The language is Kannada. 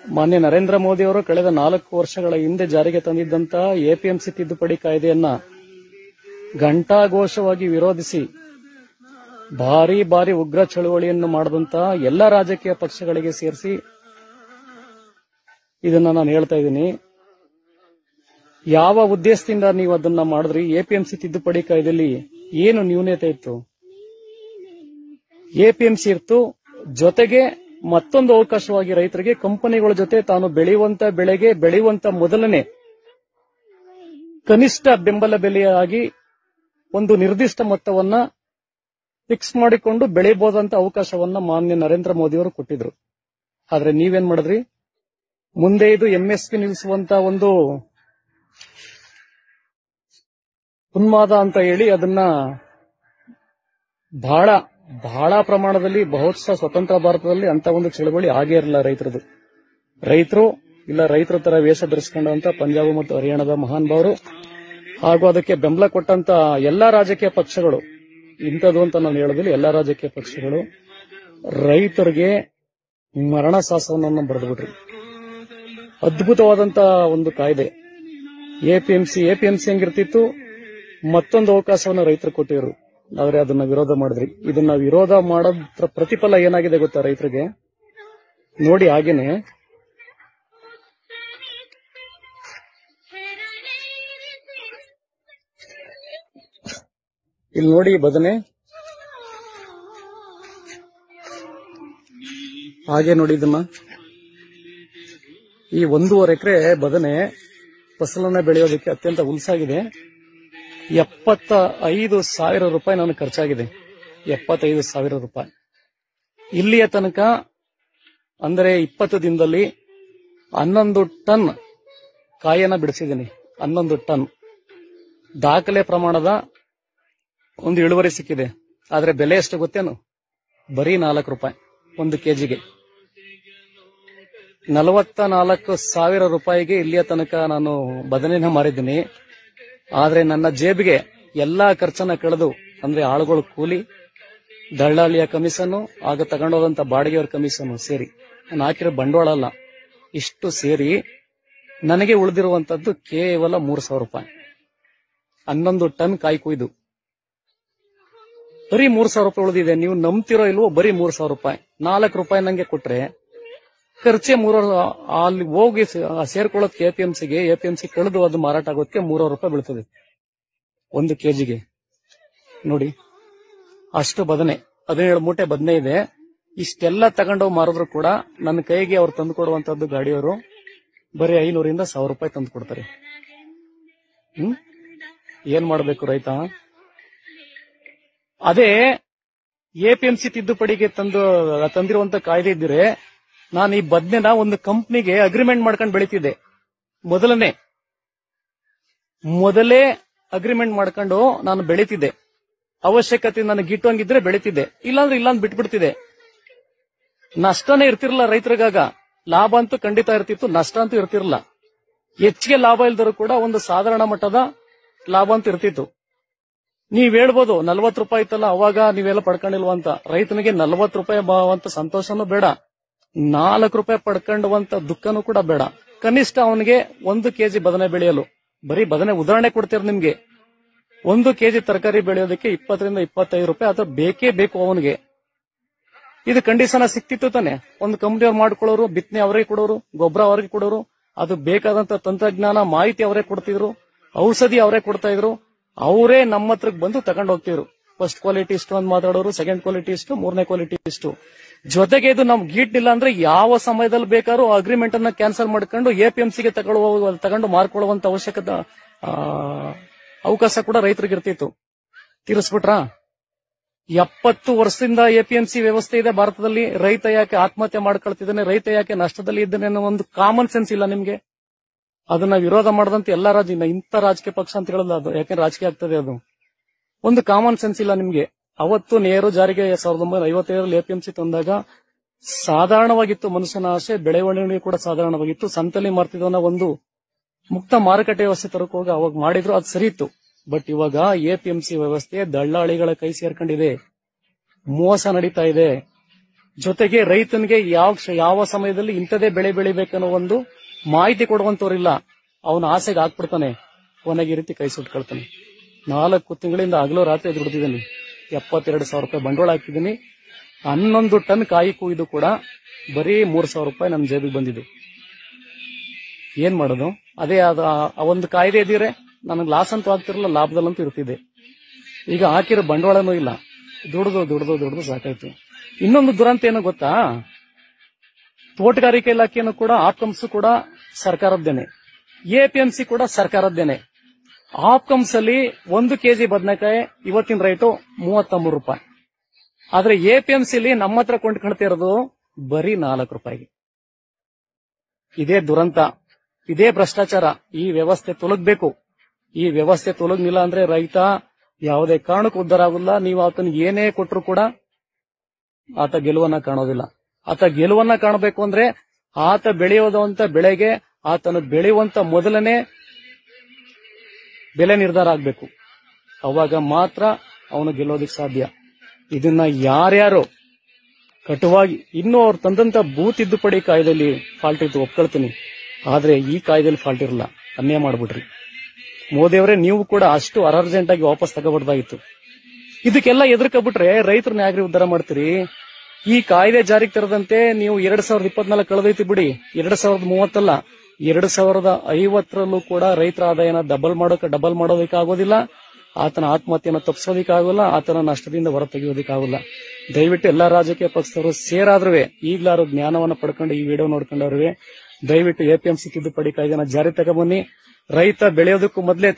ಮಾನ್ಯ ನರೇಂದ್ರ ಮೋದಿ ಅವರು ಕಳೆದ 4 ವರ್ಷಗಳ ಹಿಂದೆ ಜಾರಿಗೆ ತಂದಿದ್ದಂತಹ ಎಪಿಎಂಸಿ ತಿದ್ದುಪಡಿ ಕಾಯ್ದೆಯನ್ನ ಘಂಟಾಘೋಷವಾಗಿ ವಿರೋಧಿಸಿ ಭಾರಿ ಉಗ್ರ ಚಳವಳಿಯನ್ನು ಮಾಡಿದಂತಹ ಎಲ್ಲಾ ರಾಜಕೀಯ ಪಕ್ಷಗಳಿಗೆ ಸೇರಿಸಿ ಇದನ್ನ ನಾನು ಹೇಳ್ತಾ ಇದ್ದೀನಿ. ಯಾವ ಉದ್ದೇಶದಿಂದ ನೀವು ಅದನ್ನ ಮಾಡಿದ್ರಿ? ಎಪಿಎಂಸಿ ತಿದ್ದುಪಡಿ ಕಾಯ್ದೆಯಲ್ಲಿ ಏನು ನ್ಯೂನತೆ ಇತ್ತು? ಎಪಿಎಂಸಿ ಇತ್ತು, ಜೊತೆಗೆ ಮತ್ತೊಂದು ಅವಕಾಶವಾಗಿ ರೈತರಿಗೆ ಕಂಪನಿಗಳ ಜೊತೆ ತಾನು ಬೆಳೆಯುವಂತ ಬೆಳೆಗೆ ಬೆಳೆಯುವಂತ ಮೊದಲನೇ ಕನಿಷ್ಠ ಬೆಂಬಲ ಬೆಲೆಯಾಗಿ ಒಂದು ನಿರ್ದಿಷ್ಟ ಮೊತ್ತವನ್ನ ಫಿಕ್ಸ್ ಮಾಡಿಕೊಂಡು ಬೆಳೆಯಬಹುದಂತ ಅವಕಾಶವನ್ನ ಮಾನ್ಯ ನರೇಂದ್ರ ಮೋದಿ ಅವರು ಕೊಟ್ಟಿದ್ರು. ಆದ್ರೆ ನೀವೇನ್ ಮಾಡಿದ್ರಿ? ಮುಂದೆ ಇದು ಎಂಎಸ್ಪಿ ನಿಲ್ಲಿಸುವಂತ ಒಂದು ಉನ್ಮಾದ ಅಂತ ಹೇಳಿ ಅದನ್ನ ಬಹಳ ಪ್ರಮಾಣದಲ್ಲಿ ಬಹುಶಃ ಸ್ವತಂತ್ರ ಭಾರತದಲ್ಲಿ ಅಂತ ಒಂದು ಚಳವಳಿ ಆಗೇ ಇರಲಿಲ್ಲ ರೈತರದು. ರೈತರ ತರ ವೇಷ ಧರಿಸಿಕೊಂಡಂತ ಪಂಜಾಬ್ ಮತ್ತು ಹರಿಯಾಣದ ಮಹಾನ್ ಭಾವರು ಹಾಗೂ ಅದಕ್ಕೆ ಬೆಂಬಲ ಕೊಟ್ಟಂತ ಎಲ್ಲಾ ರಾಜಕೀಯ ಪಕ್ಷಗಳು, ಇಂಥದ್ದು ಅಂತ ನಾನು ಹೇಳೋದಿಲ್ಲ, ಎಲ್ಲಾ ರಾಜಕೀಯ ಪಕ್ಷಗಳು ರೈತರಿಗೆ ಮರಣ ಶಾಸನವನ್ನು ಬರೆದುಬಿಟ್ರು. ಅದ್ಭುತವಾದಂತ ಒಂದು ಕಾಯ್ದೆ ಎಪಿಎಂಸಿ ಹೆಂಗಿರ್ತಿತ್ತು, ಮತ್ತೊಂದು ಅವಕಾಶವನ್ನು ರೈತರು ಕೊಟ್ಟಿದ್ರು. ಆದ್ರೆ ಅದನ್ನ ವಿರೋಧ ಮಾಡಿದ್ರಿ. ಇದನ್ನ ವಿರೋಧ ಮಾಡೋದ್ರ ಪ್ರತಿಫಲ ಏನಾಗಿದೆ ಗೊತ್ತಾ ರೈತರಿಗೆ? ನೋಡಿ, ಹಾಗೇನೆ ಇಲ್ಲಿ ನೋಡಿ ಬದನೆ, ಹಾಗೆ ನೋಡಿ ಇದನ್ನ. ಈ 1.5 ಎಕರೆ ಬದನೆ ಫಸಲನ್ನ ಬೆಳೆಯೋದಕ್ಕೆ ಅತ್ಯಂತ ಹುಲ್ಸಾಗಿದೆ. 75,000 ರೂಪಾಯಿ ನನಗೆ ಖರ್ಚಾಗಿದೆ. 75,000 ರೂಪಾಯಿ. ಇಲ್ಲಿಯ ತನಕ ಅಂದರೆ 20 ದಿನದಲ್ಲಿ 11 ಟನ್ ಕಾಯನ್ನ ಬಿಡಿಸಿದ್ದೀನಿ. 11 ಟನ್ ದಾಖಲೆ ಪ್ರಮಾಣದ ಒಂದು ಇಳುವರಿ ಸಿಕ್ಕಿದೆ. ಆದ್ರೆ ಬೆಲೆ ಎಷ್ಟು ಗೊತ್ತೇನು? ಬರೀ 4 ರೂಪಾಯಿ 1 ಕೆಜಿಗೆ. 44,000 ರೂಪಾಯಿಗೆ ಇಲ್ಲಿಯ ತನಕ ನಾನು ಬದನೆನ ಮಾರಿದ್ದೀನಿ. ಆದ್ರೆ ನನ್ನ ಜೇಬಿಗೆ ಎಲ್ಲಾ ಖರ್ಚನ್ನ ಕಳೆದು, ಅಂದ್ರೆ ಆಳುಗಳ ಕೂಲಿ, ದಳ್ಳಾಳಿಯ ಕಮಿಷನ್, ಆಗ ತಗೊಂಡೋದಂತ ಬಾಡಿಗೆಯವರ ಕಮಿಷನ್ ಸೇರಿ ನಾನು ಹಾಕಿರೋ ಬಂಡವಾಳ ಅಲ್ಲ, ಇಷ್ಟು ಸೇರಿ ನನಗೆ ಉಳಿದಿರುವಂತದ್ದು ಕೇವಲ 3,000 ರೂಪಾಯಿ. 11 ಟನ್ ಕಾಯಿ ಕೊಯ್ದು ಬರೀ 3,000 ರೂಪಾಯಿ ಉಳಿದಿದೆ. ನೀವು ನಂಬ್ತಿರೋ ಇಲ್ವೋ? ಬರೀ 3,000 ರೂಪಾಯಿ. 4 ರೂಪಾಯಿ ನಂಗೆ ಕೊಟ್ರೆ ಖರ್ಚೆ 3,000. ಅಲ್ಲಿ ಹೋಗಿ ಸೇರ್ಕೊಳ್ಳೋದಕ್ಕೆ ಎಪಿಎಂಸಿ ಕಳೆದು ಅದು ಮಾರಾಟ ಆಗೋದಕ್ಕೆ 3,000 ರೂಪಾಯಿ ಬೀಳ್ತದೆ 1 ಕೆಜಿಗೆ. ನೋಡಿ, ಅಷ್ಟು ಬದನೆ, 17 ಮೂಟೆ ಬದನೆ ಇದೆ. ಇಷ್ಟೆಲ್ಲ ತಗೊಂಡೋಗಿ ಮಾರಿದ್ರು ಕೂಡ ನನ್ನ ಕೈಗೆ ಅವ್ರು ತಂದು ಕೊಡುವಂತದ್ದು ಗಾಡಿಯವರು ಬರೀ 500ರಿಂದ 1,000 ರೂಪಾಯಿ ತಂದು ಕೊಡ್ತಾರೆ. ಏನ್ ಮಾಡ್ಬೇಕು ರೈತ? ಅದೇ ಎಪಿಎಂಸಿ ತಿದ್ದುಪಡಿಗೆ ತಂದಿರುವಂತ ಕಾಯ್ದೆ ಇದ್ದರೆ ನಾನು ಈ ಬದನೆನ ಒಂದು ಕಂಪ್ನಿಗೆ ಅಗ್ರಿಮೆಂಟ್ ಮಾಡ್ಕೊಂಡು ಬೆಳಿತಿದ್ದೆ. ಮೊದಲೇ ಅಗ್ರಿಮೆಂಟ್ ಮಾಡ್ಕೊಂಡು ನಾನು ಬೆಳಿತಿದ್ದೆ. ಅವಶ್ಯಕತೆ ನನಗೆ ಗಿಟ್ಟುವಂಗಿದ್ರೆ ಬೆಳಿತಿದ್ದೆ, ಇಲ್ಲಾಂದ್ರೆ ಬಿಟ್ಬಿಡ್ತಿದ್ದೆ. ನಷ್ಟನೇ ಇರ್ತಿರಲ್ಲ ರೈತರಿಗಾಗ. ಲಾಭ ಅಂತೂ ಖಂಡಿತ ಇರ್ತಿತ್ತು, ನಷ್ಟ ಅಂತೂ ಇರ್ತಿರಲ್ಲ. ಹೆಚ್ಚಿಗೆ ಲಾಭ ಇಲ್ದರೂ ಕೂಡ ಒಂದು ಸಾಧಾರಣ ಮಟ್ಟದ ಲಾಭ ಅಂತ ಇರ್ತಿತ್ತು. ನೀವ್ ಹೇಳ್ಬೋದು 40 ರೂಪಾಯಿ ಇತ್ತಲ್ಲ ಅವಾಗ ನೀವೆಲ್ಲ ಪಡ್ಕೊಂಡಿಲ್ವ ಅಂತ. ರೈತನಿಗೆ 40 ರೂಪಾಯಿ ಅಂತ ಸಂತೋಷನೂ ಬೇಡ, 4 ರೂಪಾಯಿ ಪಡ್ಕೊಂಡುವಂತ ದುಃಖನೂ ಕೂಡ ಬೇಡ. ಕನಿಷ್ಠ ಅವನಿಗೆ 1 ಕೆಜಿ ಬದನೆ ಬೆಳೆಯಲು, ಬರೀ ಬದನೆ ಉದಾಹರಣೆ ಕೊಡ್ತೀರ ನಿಮ್ಗೆ, 1 ಕೆಜಿ ತರಕಾರಿ ಬೆಳೆಯೋದಕ್ಕೆ 20ರಿಂದ 25 ರೂಪಾಯಿ ಅಥವಾ ಬೇಕೇ ಬೇಕು ಅವನಿಗೆ. ಇದು ಕಂಡೀಷನ್ ಸಿಕ್ತಿತ್ತು ತಾನೆ. ಒಂದು ಕಂಪ್ನಿಯವ್ರು ಮಾಡ್ಕೊಳ್ಳೋರು, ಬಿತ್ತನೆ ಅವರೇ ಕೊಡೋರು, ಗೊಬ್ಬರ ಅವರಿಗೆ ಕೊಡೋರು, ಅದು ಬೇಕಾದಂತ ತಂತ್ರಜ್ಞಾನ ಮಾಹಿತಿ ಅವರೇ ಕೊಡ್ತಿದ್ರು, ಔಷಧಿ ಅವರೇ ಕೊಡ್ತಾ ಇದ್ರು, ಅವರೇ ನಮ್ಮ ಹತ್ರಕ್ಕೆ ಬಂದು ತಗೊಂಡು ಹೋಗ್ತಿದ್ರು. ಫಸ್ಟ್ ಕ್ವಾಲಿಟಿ ಇಷ್ಟು ಅಂತ ಮಾತಾಡೋರು, ಸೆಕೆಂಡ್ ಕ್ವಾಲಿಟಿ ಇಷ್ಟು, 3ನೇ ಕ್ವಾಲಿಟಿ ಇಷ್ಟು. ಜೊತೆಗೆ ಇದು ನಮ್ಗೆ ಗೀಟ್ಲಿಲ್ಲ ಅಂದ್ರೆ ಯಾವ ಸಮಯದಲ್ಲಿ ಬೇಕಾದ್ರೂ ಅಗ್ರಿಮೆಂಟ್ ಅನ್ನ ಕ್ಯಾನ್ಸಲ್ ಮಾಡ್ಕೊಂಡು ಎಪಿಎಂಸಿಗೆ ತಗೊಂಡು ಮಾರ್ಕೊಳ್ಳುವಂತ ಅವಶ್ಯಕತೆ ಅವಕಾಶ ಕೂಡ ರೈತರಿಗೆ ಇರ್ತಿತ್ತು. ತೀರಿಸ್ಬಿಟ್ರಾ? 70 ವರ್ಷದಿಂದ ಎಪಿಎಂಸಿ ವ್ಯವಸ್ಥೆ ಇದೆ ಭಾರತದಲ್ಲಿ. ರೈತ ಯಾಕೆ ಆತ್ಮಹತ್ಯೆ ಮಾಡ್ಕೊಳ್ತಿದ್ದಾನೆ, ರೈತ ಯಾಕೆ ನಷ್ಟದಲ್ಲಿ ಇದ್ದಾನೆ ಅನ್ನೋ ಒಂದು ಕಾಮನ್ ಸೆನ್ಸ್ ಇಲ್ಲ ನಿಮ್ಗೆ. ಅದನ್ನ ವಿರೋಧ ಮಾಡದಂತೆ ಎಲ್ಲಾ ಇಂಥ ರಾಜಕೀಯ ಪಕ್ಷ ಅಂತ ಹೇಳಲ್ಲ ಅದು, ಯಾಕೆ ರಾಜಕೀಯ ಆಗ್ತದೆ ಅದು. ಒಂದು ಕಾಮನ್ ಸೆನ್ಸ್ ಇಲ್ಲ ನಿಮ್ಗೆ. ಅವತ್ತು ನೇರು ಜಾರಿಗೆ 1955ರಲ್ಲಿ ಎಪಿಎಂಸಿ ತಂದಾಗ ಸಾಧಾರಣವಾಗಿತ್ತು ಮನುಷ್ಯನ ಆಸೆ, ಬೆಳವಣಿಗೆ ಕೂಡ ಸಾಧಾರಣವಾಗಿತ್ತು. ಸಂತಲಿ ಮಾರ್ತಿದವನ ಒಂದು ಮುಕ್ತ ಮಾರುಕಟ್ಟೆ ವ್ಯವಸ್ಥೆ ತರಕ್ ಹೋಗಿ ಅವಾಗ ಮಾಡಿದ್ರು, ಅದು ಸರಿ ಇತ್ತು. ಬಟ್ ಇವಾಗ ಎಪಿಎಂಸಿ ವ್ಯವಸ್ಥೆ ದಳ್ಳಾಳಿಗಳ ಕೈ ಸೇರ್ಕೊಂಡಿದೆ, ಮೋಸ ನಡೀತಾ ಇದೆ. ಜೊತೆಗೆ ರೈತನಿಗೆ ಯಾವ ಸಮಯದಲ್ಲಿ ಇಂಥದೇ ಬೆಳೆ ಬೆಳಿಬೇಕನ್ನೋ ಒಂದು ಮಾಹಿತಿ ಕೊಡುವಂತವ್ರಿಲ್ಲ. ಅವನ ಆಸೆಗೆ ಹಾಕ್ಬಿಡ್ತಾನೆ, ಕೊನೆಗೆ ಈ ರೀತಿ ಕೈ ಸುಟ್ಕೊಳ್ತಾನೆ. 4 ತಿಂಗಳಿಂದ ಹಗಲು ರಾತ್ರಿ ದುಡಿದಿದ್ದೀನಿ. 72,000 ರೂಪಾಯಿ ಬಂಡವಾಳ ಹಾಕಿದ್ದೀನಿ. 11 ಟನ್ ಕಾಯಿ ಕುಯ್ದು ಕೂಡ ಬರೀ 3,000 ರೂಪಾಯಿ ನನ್ನ ಜೇಬಿಗೆ ಬಂದಿದೆ. ಏನ್ ಮಾಡೋದು? ಅದೇ ಒಂದು ಕಾಯ್ದೆ ಇದ್ದೀರೆ ನನಗೆ ಲಾಸ್ ಅಂತೂ ಆಗ್ತಿರಲ್ಲ, ಲಾಭದಲ್ಲಂತೂ ಇರ್ತಿದೆ. ಈಗ ಹಾಕಿರೋ ಬಂಡವಾಳನೂ ಇಲ್ಲ. ದುಡ್ದು ಸಾಕಾಯ್ತು. ಇನ್ನೊಂದು ದುರಂತ ಏನೋ ಗೊತ್ತಾ, ತೋಟಗಾರಿಕೆ ಇಲಾಖೆಯನ್ನು ಕೂಡ ಆಪ್ಕಮ್ಸ್ ಕೂಡ ಸರ್ಕಾರದ್ದೇನೆ, ಎಪಿಎಂಸಿ ಕೂಡ ಸರ್ಕಾರದ್ದೇನೆ. ಆಪ್ಕಮ್ಸ್ ಅಲ್ಲಿ 1 ಕೆಜಿ ಬದನೆಕಾಯಿ ಇವತ್ತಿನ ರೇಟು 33 ರೂಪಾಯಿ. ಆದ್ರೆ ಎಪಿಎಂಸಿಲಿ ನಮ್ಮ ಹತ್ರ ಕೊಂಡ್ಕೊಳ್ತಾ ಇರೋದು ಬರೀ 4 ರೂಪಾಯಿಗೆ. ಇದೇ ದುರಂತ, ಇದೇ ಭ್ರಷ್ಟಾಚಾರ. ಈ ವ್ಯವಸ್ಥೆ ತೊಲಗಬೇಕು. ಈ ವ್ಯವಸ್ಥೆ ತೊಲಗಲಿಲ್ಲ ಅಂದ್ರೆ ರೈತ ಯಾವುದೇ ಕಾರಣಕ್ಕೂ ಉದ್ಧಾರ ಆಗುಲ್ಲ. ನೀವು ಆತನಿಗೆ ಏನೇ ಕೊಟ್ಟರು ಕೂಡ ಆತ ಗೆಲುವನ್ನ ಕಾಣೋದಿಲ್ಲ. ಆತ ಗೆಲುವನ್ನ ಕಾಣಬೇಕು ಅಂದ್ರೆ ಆತ ಬೆಳೆಯೋದಂತ ಬೆಳೆಗೆ ಆತನು ಬೆಳೆಯುವಂತ ಮೊದಲನೇ ಬೆಲೆ ನಿರ್ಧಾರ ಆಗ್ಬೇಕು. ಅವಾಗ ಮಾತ್ರ ಅವನು ಗೆಲ್ಲೋದಿಕ್ ಸಾಧ್ಯ. ಇದನ್ನ ಯಾರ್ಯಾರು ಕಟುವಾಗಿ ಇನ್ನೂ ಅವ್ರು ತಂದಂತ ಭೂ ತಿದ್ದುಪಡಿ ಕಾಯ್ದೆಯಲ್ಲಿ ಫಾಲ್ಟ್ ಇತ್ತು, ಒಪ್ಕೊಳ್ತೀನಿ. ಆದ್ರೆ ಈ ಕಾಯ್ದೆಯಲ್ಲಿ ಫಾಲ್ಟ್ ಇರಲ್ಲ. ಅನ್ಯಾಯ ಮಾಡ್ಬಿಟ್ರಿ ಮೋದಿಯವರೇ. ನೀವು ಕೂಡ ಅಷ್ಟು ಅರ್ಜೆಂಟ್ ಆಗಿ ವಾಪಸ್ ತಗೋಬಾರ್ದಾಗಿತ್ತು. ಇದಕ್ಕೆಲ್ಲ ಎದುರ್ಕೊಬಿಟ್ರೆ ರೈತರನ್ನ ಯಾಗ್ರಿ ಉದ್ಧಾರ ಮಾಡ್ತೀರಿ? ಈ ಕಾಯ್ದೆ ಜಾರಿಗೆ ತರದಂತೆ ನೀವು 2024 ಕಳೆದೈತಿ ಬಿಡಿ, 2030 ಅಲ್ಲ, 2050ರಲ್ಲೂ ಕೂಡ ರೈತರ ಆದಾಯನ ಡಬಲ್ ಮಾಡೋದಕ್ಕಾಗೋದಿಲ್ಲ. ಆತನ ಆತ್ಮಹತ್ಯೆಯನ್ನು ತಪ್ಪಿಸೋದಕ್ಕಾಗಲ್ಲ, ಆತನ ನಷ್ಟದಿಂದ ಹೊರ ತೆಗೆಯೋದಕ್ಕಾಗಲ್ಲ. ದಯವಿಟ್ಟು ಎಲ್ಲಾ ರಾಜಕೀಯ ಪಕ್ಷದವರು ಸೇರಾದ್ರೂ ಈಗ್ಲಾರು ಜ್ಞಾನವನ್ನ ಪಡ್ಕೊಂಡು ಈ ವಿಡಿಯೋ ನೋಡ್ಕೊಂಡವ್ರಿಗೆ ದಯವಿಟ್ಟು ಎಪಿಎಂಸಿ ತಿದ್ದುಪಡಿ ಕಾಯ್ದೆನ ಜಾರಿ ತಗೊಬನ್ನಿ. ರೈತ ಬೆಳೆಯೋದಕ್ಕೂ ಮೊದಲೇ